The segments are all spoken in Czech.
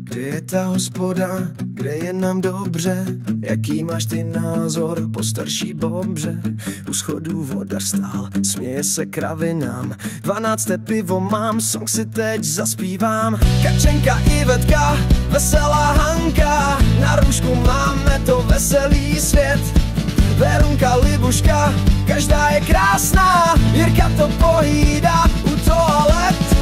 Kde je ta hospoda, kde je nám dobře? Jaký máš ty názor po starší bobře? U schodů voda stál, směje se kravinám. 12. pivo mám, song si teď zaspívám. Kačenka, Ivetka, veselá Hanka, na růžku máme to veselý svět. Verunka, Libuška, každá je krásná, Jirka to pojídá u toalet.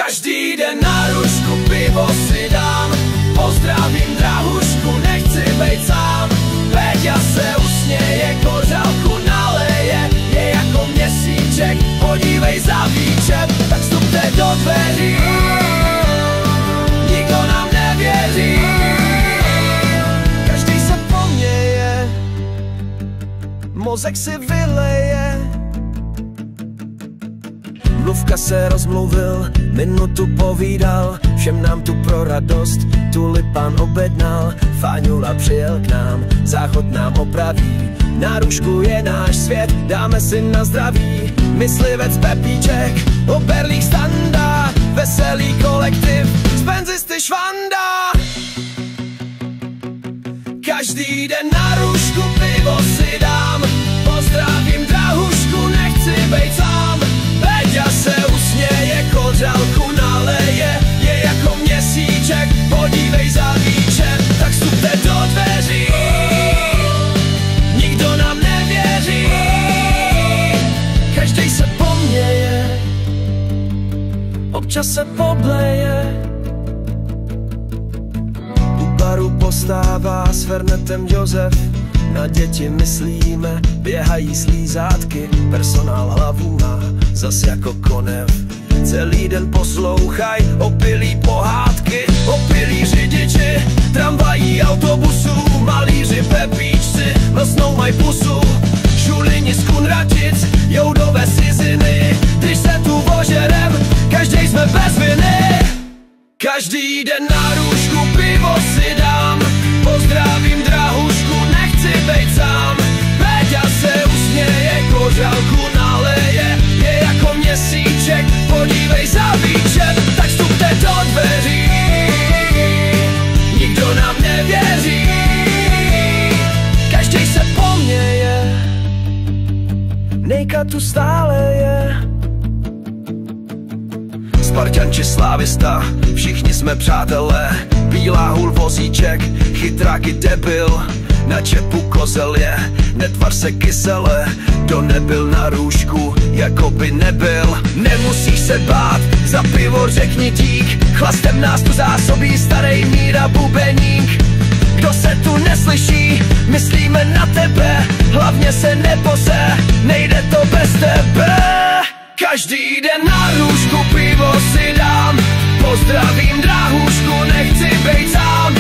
Každý den na růžku pivo si dám, pozdravím drahušku, nechci bejt sám. Péťa se usměje, kořálku naleje, je jako měsíček, podívej za výčep. Tak vstupte do dveří, nikdo nám nevěří. Každý se poměje, mozek si vyleje. Mluvka se rozmluvil, minutu povídal, všem nám tu pro radost tulipán objednal. Fáňula přijel k nám, záchod nám opraví, na růžku je náš svět, dáme si na zdraví. Myslivec Pepíček, operlík Standa, veselý kolektiv, z penzisty Švanda. Každý den na růžku pivo si dám, pozdravím drahušku, nechci bejt sám. Péťa se usměje, kořálku naleje, je jako měsíček, podívej za výčep. Tak vstupte do dveří, nikdo nám nevěří. Každej se poměje, občas se pobleje. U baru postává s Fernetem Josef, na děti myslíme, běhají slízátky, personál hlavu má zas jako konev. Celý den poslouchaj opilý pohádky, opilí řidiči tramvají, autobusů, malíři Pepíčci mlsnou maj pusu. Šulini z Kunratic, Joudové Ciziny, když se tu ožerem, každej jsme bez viny. Každý den na růžku pivo si dám, pozdravím drahušku, nechci bejt sám. Péťa se usměje, kořálku naleje, je jako měsíček, podívej za výčep. Tak vstupte do dveří, nikdo nám nevěří. Každej se poměje, Nejka tu stále je. Spartan či slávista, všichni jsme přátelé. Bílá hůl vozíček, chytráky debil, na čepu kozel je, netvar se kysele. Kdo nebyl na růžku, jako by nebyl. Nemusíš se bát, za pivo řekni dík, chlastem nás tu zásobí starej Míra Bubeník. Kdo se tu neslyší, myslíme na tebe, hlavně se nepoze, nejde to bez tebe. Každý den na růžku pivo si dám, pozdravím drahušku, nechci bejt sám.